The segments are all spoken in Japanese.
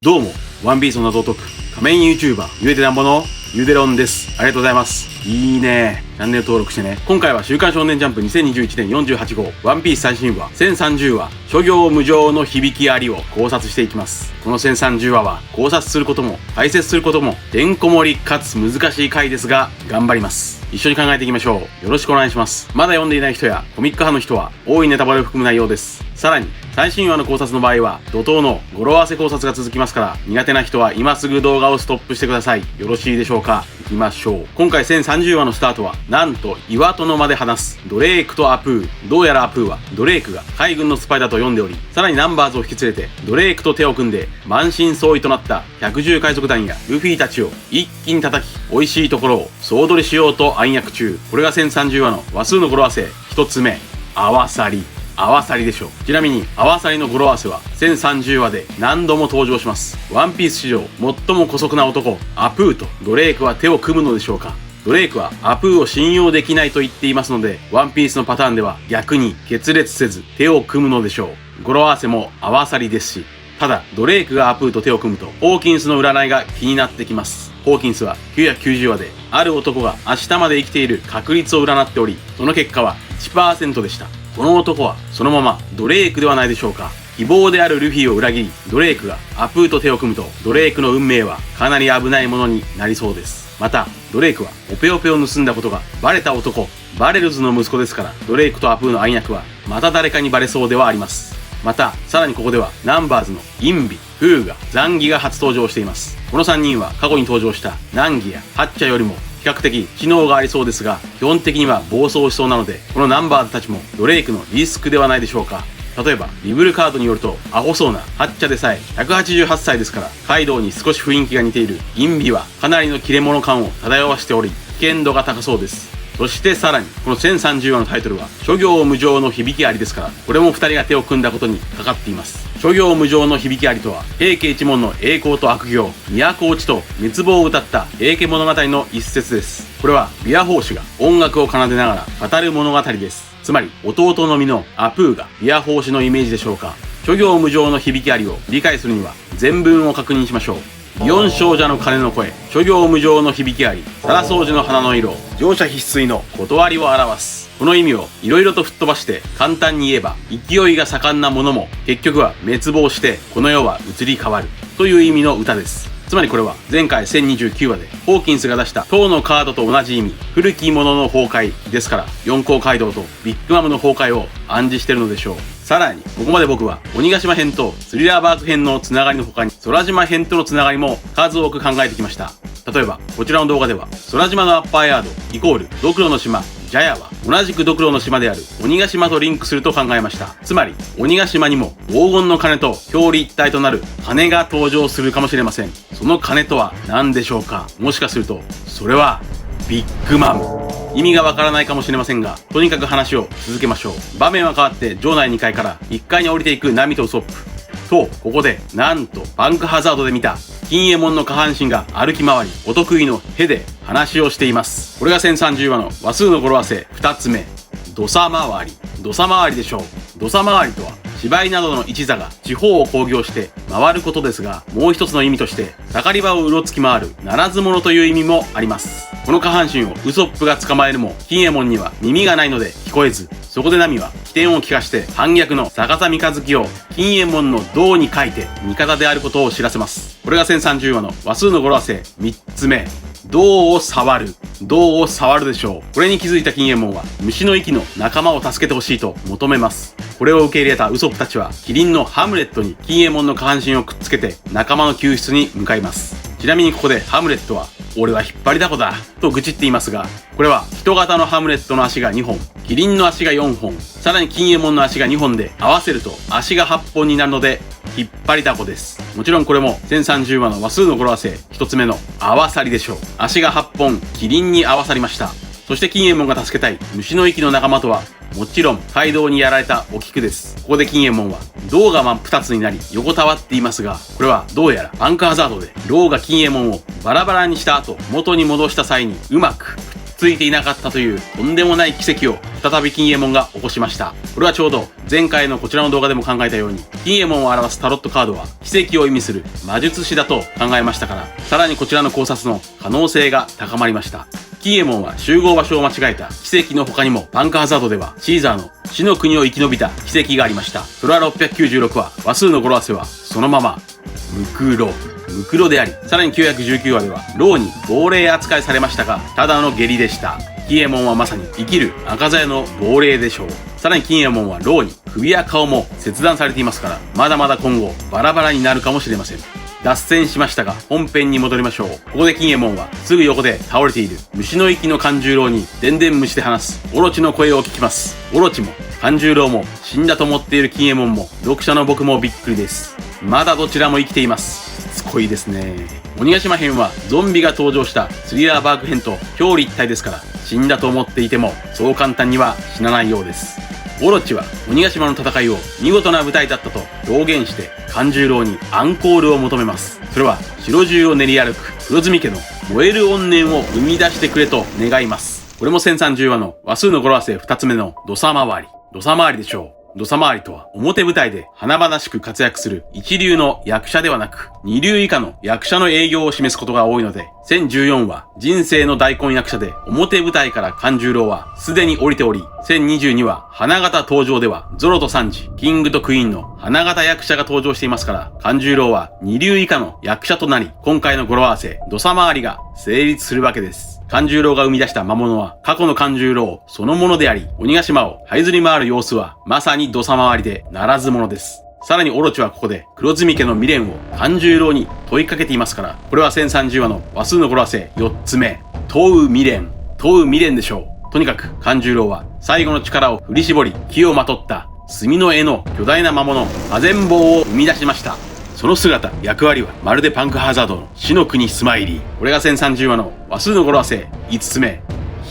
どうも、ワンピースの謎を解く仮面 YouTuber、ゆえてなんぼのゆでろんです。ありがとうございます。いいね。チャンネル登録してね。今回は週刊少年ジャンプ2021年48号、ワンピース最新話、1030話、諸行無常の響きありを考察していきます。この1030話は、考察することも、解説することも、てんこ盛りかつ難しい回ですが、頑張ります。一緒に考えていきましょう。よろしくお願いします。まだ読んでいない人や、コミック派の人は、多いネタバレを含む内容です。さらに、最新話の考察の場合は、怒涛の語呂合わせ考察が続きますから、苦手な人は今すぐ動画をストップしてください。よろしいでしょうか。行きましょう。今回1030話のスタートは、なんと岩戸の間で話すドレークとアプー。どうやらアプーはドレークが海軍のスパイだと読んでおり、さらにナンバーズを引き連れてドレークと手を組んで満身創痍となった百獣海賊団やルフィたちを一気に叩き、美味しいところを総取りしようと暗躍中。これが1030話の話数の語呂合わせ一つ目、合わさり。合わさりでしょう。ちなみに合わさりの語呂合わせは1030話で何度も登場します。ワンピース史上最も姑息な男アプーとドレークは手を組むのでしょうか。ドレークはアプーを信用できないと言っていますので、ワンピースのパターンでは逆に決裂せず手を組むのでしょう。語呂合わせも合わさりですし、ただドレークがアプーと手を組むとホーキンスの占いが気になってきます。ホーキンスは990話である男が明日まで生きている確率を占っており、その結果は 1% でした。この男はそのままドレークではないでしょうか。希望であるルフィを裏切り、ドレークがアプーと手を組むと、ドレークの運命はかなり危ないものになりそうです。また、ドレークはオペオペを盗んだことがバレた男、バレルズの息子ですから、ドレークとアプーの暗躍はまた誰かにバレそうではあります。また、さらにここではナンバーズのインビ、フーガ、ザンギが初登場しています。この3人は過去に登場したナンギやハッチャよりも比較的知能がありそうですが、基本的には暴走しそうなので、このナンバーズたちもドレークのリスクではないでしょうか。例えばリブルカードによると、アホそうなハッチャでさえ188歳ですから、カイドウに少し雰囲気が似ているインビはかなりの切れ者感を漂わしており、危険度が高そうです。そしてさらにこの1030話のタイトルは諸行無常の響きありですから、これも2人が手を組んだことにかかっています。諸行無常の響きありとは、平家一門の栄光と悪行、都落ちと滅亡を歌った平家物語の一節です。これは琵琶法師が音楽を奏でながら語る物語です。つまり弟の身のアプーが琵琶法師のイメージでしょうか。諸行無常の響きありを理解するには全文を確認しましょう。四少女の鐘の声、諸行無常の響きあり、皿掃除の花の色、乗車必須の断りを表す。この意味をいろいろと吹っ飛ばして簡単に言えば、勢いが盛んなものも結局は滅亡してこの世は移り変わるという意味の歌です。つまりこれは前回1029話でホーキンスが出した塔のカードと同じ意味、古きものの崩壊ですから、四皇街道とビッグマムの崩壊を暗示しているのでしょう。さらにここまで僕は鬼ヶ島編とスリラーバーズ編のつながりの他に、空島編とのつながりも数多く考えてきました。例えばこちらの動画では、空島のアッパーヤードイコールドクロの島ジャヤは同じくドクロの島である鬼ヶ島とリンクすると考えました。つまり鬼ヶ島にも黄金の鐘と表裏一体となる鐘が登場するかもしれません。その鐘とは何でしょうか。もしかするとそれはビッグマム。意味がわからないかもしれませんが、とにかく話を続けましょう。場面は変わって場内2階から1階に降りていくナミとウソップと、ここでなんとバンクハザードで見た金右衛門の下半身が歩き回り、お得意のヘで話をしています。これが1030話の話数の語呂合わせ2つ目、土佐回り。土佐回りでしょう。土佐回りとは芝居などの一座が地方を興行して回ることですが、もう一つの意味として盛り場をうろつき回るならず者という意味もあります。この下半身をウソップが捕まえるも、金右衛門には耳がないので聞こえず、そこでナミは起点を利かして反逆の逆さ三日月を金右衛門の胴に書いて味方であることを知らせます。これが1030話の話数の語呂合わせ3つ目、胴を触る。胴を触るでしょう。これに気づいた金右衛門は虫の息の仲間を助けてほしいと求めます。これを受け入れたウソップたちはキリンのハムレットに金右衛門の下半身をくっつけて仲間の救出に向かいます。ちなみにここでハムレットは俺は引っ張りだこだと愚痴っていますが、これは人型のハムレットの足が2本、キリンの足が4本、さらに金右衛門の足が2本で合わせると足が8本になるので引っ張りだこです。もちろんこれも1030話の話数の語呂合わせ1つ目の合わさりでしょう。足が8本キリンに合わさりました。そして金右衛門が助けたい虫の息の仲間とはもちろんカイドウにやられたお菊です。ここで金右衛門は胴が真っ二つになり横たわっていますが、これはどうやらバンクハザードでローが金右衛門をバラバラにした後元に戻した際にうまくくっついていなかったというとんでもない奇跡を再び金右衛門が起こしました。これはちょうど前回のこちらの動画でも考えたように、金右衛門を表すタロットカードは奇跡を意味する魔術師だと考えましたから、さらにこちらの考察の可能性が高まりました。金右衛門は集合場所を間違えた奇跡の他にも、バンクハザードではシーザーの死の国を生き延びた奇跡がありました。それは696話、話数の語呂合わせはそのままムクロであり、さらに919話では牢に亡霊扱いされましたが、ただの下痢でした。金右衛門はまさに生きる赤鞘の亡霊でしょう。さらに金右衛門は牢に首や顔も切断されていますから、まだまだ今後バラバラになるかもしれません。脱線しましたが本編に戻りましょう。ここで金右衛門はすぐ横で倒れている虫の息の勘十郎にでんでん虫で話すオロチの声を聞きます。オロチも勘十郎も死んだと思っている金右衛門も、読者の僕もびっくりです。まだどちらも生きています。しつこいですね。鬼ヶ島編はゾンビが登場したスリラーバーグ編と表裏一体ですから、死んだと思っていてもそう簡単には死なないようです。オロチは鬼ヶ島の戦いを見事な舞台だったと表現して、勘十郎にアンコールを求めます。それは城中を練り歩く黒住家の燃える怨念を生み出してくれと願います。これも1030話の話数の語呂合わせ2つ目の土佐回り。土佐回りでしょう。土佐回りとは表舞台で華々しく活躍する一流の役者ではなく、二流以下の役者の営業を示すことが多いので、1014は人生の大根役者で、表舞台から勘十郎はすでに降りており、1022は花形登場ではゾロとサンジ、キングとクイーンの花形役者が登場していますから、勘十郎は二流以下の役者となり、今回の語呂合わせ土佐回りが成立するわけです。勘十郎が生み出した魔物は過去の勘十郎そのものであり、鬼ヶ島を這いずり回る様子はまさに土佐回りでならず者です。さらにオロチはここで黒住家の未練を勘十郎に問いかけていますから、これは1030話の話数の語呂合わせ4つ目、問う未練でしょう。とにかく勘十郎は最後の力を振り絞り、木をまとった墨の絵の巨大な魔物火前棒を生み出しました。その姿、役割はまるでパンクハザードの死の国スマイリー。これが1030話の話数の語呂合わせ5つ目、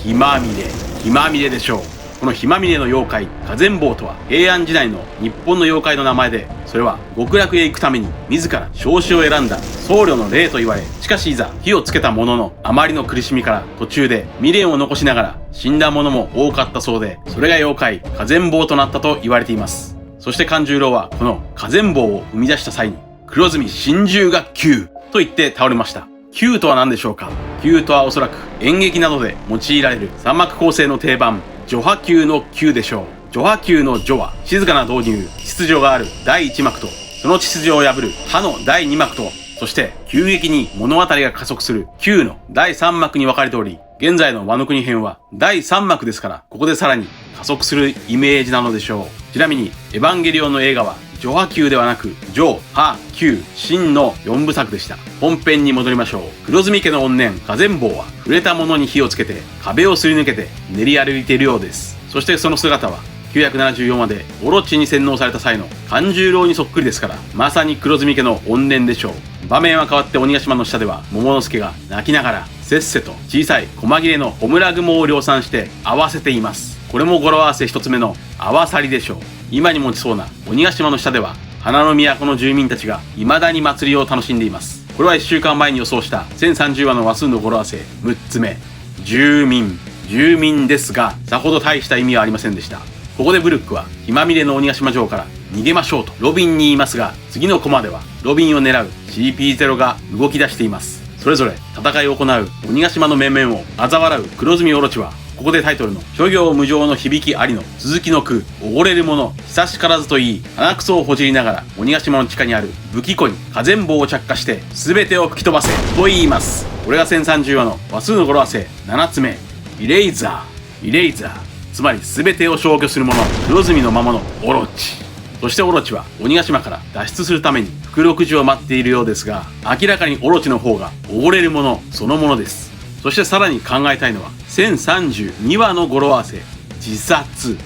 ひまみれでしょう。このひまみれの妖怪火前棒とは平安時代の日本の妖怪の名前で、それは極楽へ行くために自ら召子を選んだ僧侶の霊と言われ、しかしいざ火をつけたもののあまりの苦しみから途中で未練を残しながら死んだ者も多かったそうで、それが妖怪火前棒となったと言われています。そして勘十郎はこの火前棒を生み出した際に、黒住心中が9と言って倒れました。9とは何でしょうか。9とはおそらく演劇などで用いられる三幕構成の定番、序波9の9でしょう。序波9の序は静かな導入、秩序がある第1幕と、その秩序を破る波の第2幕と、そして急激に物語が加速する9の第3幕に分かれており、現在のワノ国編は第3幕ですから、ここでさらに加速するイメージなのでしょう。ちなみにエヴァンゲリオンの映画は序波9ではなく序波9真の4部作でした。本編に戻りましょう。黒住家の怨念火前棒は触れたものに火をつけて壁をすり抜けて練り歩いているようです。そしてその姿は974話でオロチに洗脳された際の勘十郎にそっくりですから、まさに黒住家の怨念でしょう。場面は変わって鬼ヶ島の下では桃之助が泣きながらせっせと小さい細切れのホムラ雲を量産して合わせています。これも語呂合わせ一つ目の合わさりでしょう。今に持ちそうな鬼ヶ島の下では花の都の住民たちが未だに祭りを楽しんでいます。これは1週間前に予想した1030話の話数の語呂合わせ6つ目、住民ですが、さほど大した意味はありませんでした。ここでブルックはひまみれの鬼ヶ島城から逃げましょうとロビンに言いますが、次のコマではロビンを狙う CP0 が動き出しています。それぞれ戦いを行う鬼ヶ島の面々を嘲笑う黒住オロチは、ここでタイトルの諸行無常の響きありの続きの句おごれるもの久しからずと言い、鼻くそをほじりながら鬼ヶ島の地下にある武器庫に火前棒を着火して全てを吹き飛ばせと言います。これが1030話の話数の語呂合わせ7つ目、イレイザー、つまり全てを消去する者黒住の魔物オロチ。そしてオロチは鬼ヶ島から脱出するために福禄寿を待っているようですが、明らかにオロチの方がおごれるものそのものです。そしてさらに考えたいのは1032話の語呂合わせ自殺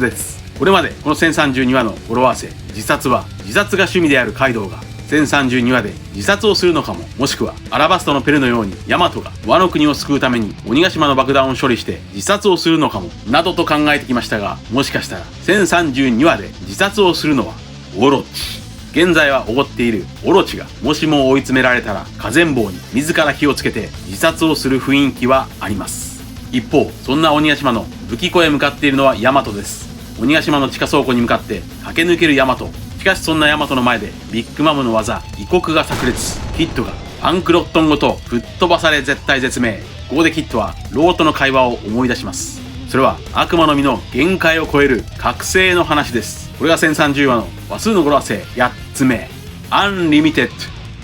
です。これまでこの1032話の語呂合わせ自殺は自殺が趣味であるカイドウが1032話で自殺をするのかも、もしくはアラバストのペルのようにヤマトがワノ国を救うために鬼ヶ島の爆弾を処理して自殺をするのかもなどと考えてきましたが、もしかしたら1032話で自殺をするのはオロチ。現在はおごっているオロチがもしも追い詰められたら火前棒に自ら火をつけて自殺をする雰囲気はあります。一方、そんな鬼ヶ島の武器庫へ向かっているのはヤマトです。鬼ヶ島の地下倉庫に向かって駆け抜けるヤマト。しかしそんなヤマトの前でビッグマムの技、異国が炸裂。キッドがアンクロットンごと吹っ飛ばされ絶体絶命。ここでキッドはローとの会話を思い出します。それは悪魔の実の限界を超える覚醒の話です。これが1030話の話数の語呂合わせ8つ目。アンリミテッド。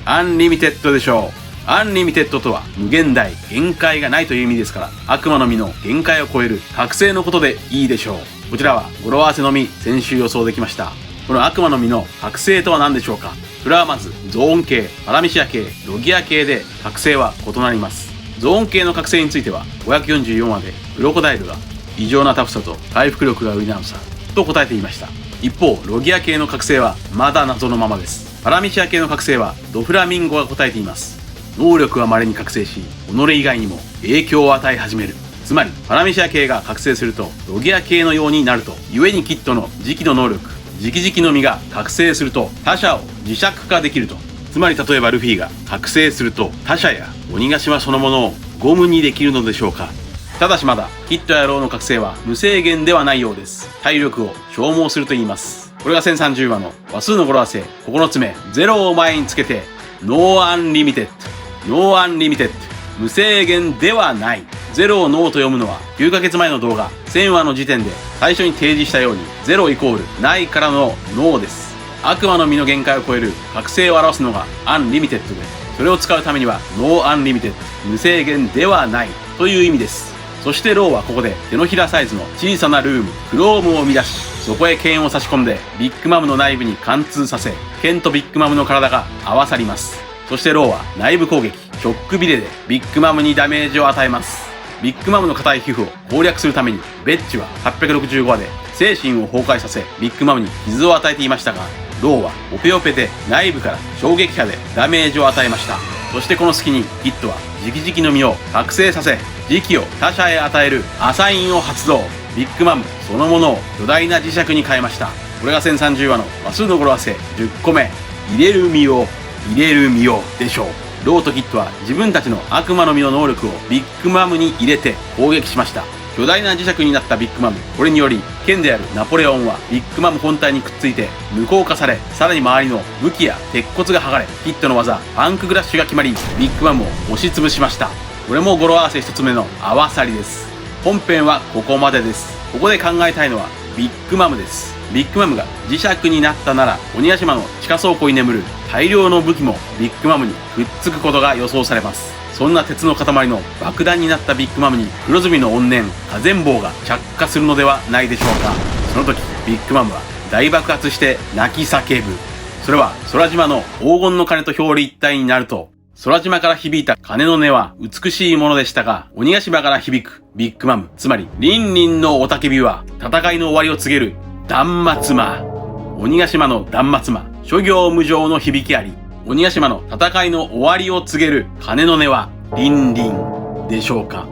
アンリミテッドでしょう。アンリミテッドとは無限大、限界がないという意味ですから、悪魔の実の限界を超える覚醒のことでいいでしょう。こちらは語呂合わせのみ先週予想できました。この悪魔の実の覚醒とは何でしょうか。それはまずゾーン系、パラミシア系、ロギア系で覚醒は異なります。ゾーン系の覚醒については544話でクロコダイルが異常なタフさと回復力が売りなのさと答えていました。一方、ロギア系の覚醒はまだ謎のままです。パラミシア系の覚醒はドフラミンゴが答えています。能力は稀に覚醒し、己以外にも影響を与え始める。つまりパラミシア系が覚醒するとロギア系のようになると、故にキッドの磁気の能力、直々の実が覚醒すると他者を磁石化できると。つまり例えばルフィが覚醒すると他者や鬼ヶ島そのものをゴムにできるのでしょうか。ただしまだキッドやローの覚醒は無制限ではないようです。体力を消耗すると言います。これが1030話の話数の語呂合わせ9つ目。ゼロを前につけてノーアンリミテッド。ノーアンリミテッド、無制限ではない。ゼロをノーと読むのは9ヶ月前の動画1000話の時点で最初に提示したように、ゼロイコールないからのノーです。悪魔の実の限界を超える覚醒を表すのがアンリミテッドで、それを使うためにはノーアンリミテッド、無制限ではないという意味です。そしてローはここで手のひらサイズの小さなルーム、クロームを生み出し、そこへ剣を差し込んでビッグマムの内部に貫通させ、剣とビッグマムの体が合わさります。そしてローは内部攻撃、ショックビレでビッグマムにダメージを与えます。ビッグマムの硬い皮膚を攻略するために、ベッチは865話で精神を崩壊させビッグマムに傷を与えていましたが、ローはオペオペで内部から衝撃波でダメージを与えました。そしてこの隙にキッドは直々の実を覚醒させ、磁気を他者へ与えるアサインを発動。ビッグマムそのものを巨大な磁石に変えました。これが1030話の話数の語呂合わせ10個目。入れる実を入れる実をでしょう。ローとキッドは自分たちの悪魔の実の能力をビッグマムに入れて攻撃しました。巨大な磁石になったビッグマム。これにより剣であるナポレオンはビッグマム本体にくっついて無効化され、さらに周りの武器や鉄骨が剥がれ、キッドの技パンクグラッシュが決まり、ビッグマムを押しつぶしました。これも語呂合わせ一つ目の合わさりです。本編はここまでです。ここで考えたいのはビッグマムです。ビッグマムが磁石になったなら、鬼ヶ島の地下倉庫に眠る大量の武器もビッグマムにくっつくことが予想されます。そんな鉄の塊の爆弾になったビッグマムに黒ずみの怨念、火全棒が着火するのではないでしょうか。その時ビッグマムは大爆発して泣き叫ぶ。それは空島の黄金の鐘と表裏一体になると、空島から響いた鐘の音は美しいものでしたが、鬼ヶ島から響くビッグマム、つまりリンリンの雄たけびは戦いの終わりを告げる断末魔。鬼ヶ島の断末魔、諸行無常の響きあり。鬼ヶ島の戦いの終わりを告げる鐘の音はリンリンでしょうか。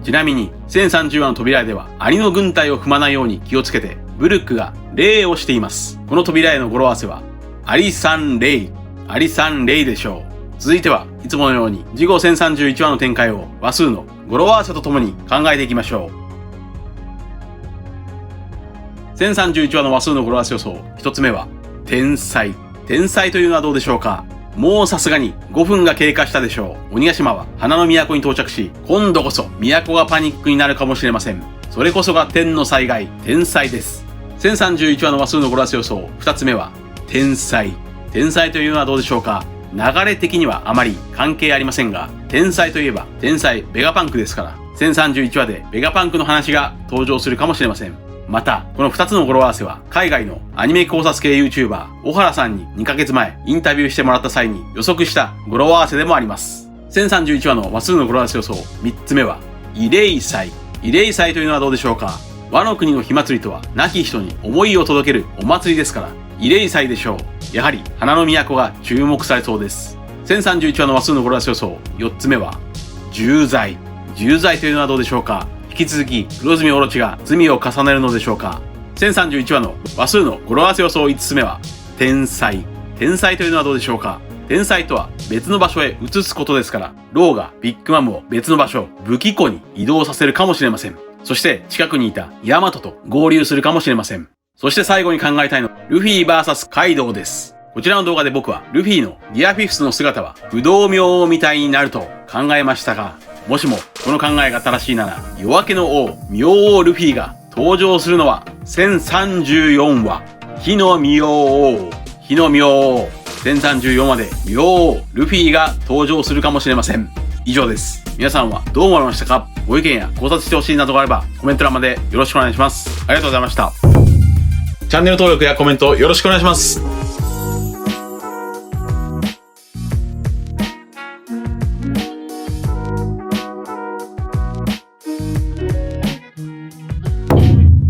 ちなみに1030話の扉絵ではアリの軍隊を踏まないように気をつけてブルックが礼をしています。この扉絵の語呂合わせはアリさん礼、アリさん礼でしょう。続いてはいつものように次号1031話の展開を話数の語呂合わせとともに考えていきましょう。1031話の話数の語呂合わせ予想一つ目は天才。天才というのはどうでしょうか。もうさすがに5分が経過したでしょう。鬼ヶ島は花の都に到着し、今度こそ都がパニックになるかもしれません。それこそが天の災害、天災です。1031話の話数の語呂合わせ予想2つ目は天才。天才というのはどうでしょうか。流れ的にはあまり関係ありませんが、天才といえば天才ベガパンクですから、1031話でベガパンクの話が登場するかもしれません。また、この2つの語呂合わせは、海外のアニメ考察系 YouTuber、小原さんに2ヶ月前、インタビューしてもらった際に予測した語呂合わせでもあります。1031話の話数の語呂合わせ予想、3つ目は、慰霊祭。慰霊祭というのはどうでしょうか。和の国の火祭りとは、亡き人に思いを届けるお祭りですから、慰霊祭でしょう。やはり、花の都が注目されそうです。1031話の話数の語呂合わせ予想、4つ目は、重罪。重罪というのはどうでしょうか。引き続き黒住オロチが罪を重ねるのでしょうか。1031話の話数の語呂合わせ予想5つ目は天才。天才というのはどうでしょうか。天才とは別の場所へ移すことですから、ローがビッグマムを別の場所、武器庫に移動させるかもしれません。そして近くにいたヤマトと合流するかもしれません。そして最後に考えたいのは、ルフィ VS カイドウです。こちらの動画で僕は、ルフィのディアフィフスの姿は、不動明王みたいになると考えましたが、もしもこの考えが正しいなら、夜明けの王、明王ルフィが登場するのは、1034話、火の明王、火の明王、1034話で明王、ルフィが登場するかもしれません。以上です。皆さんはどう思われましたか？ご意見や考察してほしいなどがあれば、コメント欄までよろしくお願いします。ありがとうございました。チャンネル登録やコメントよろしくお願いします。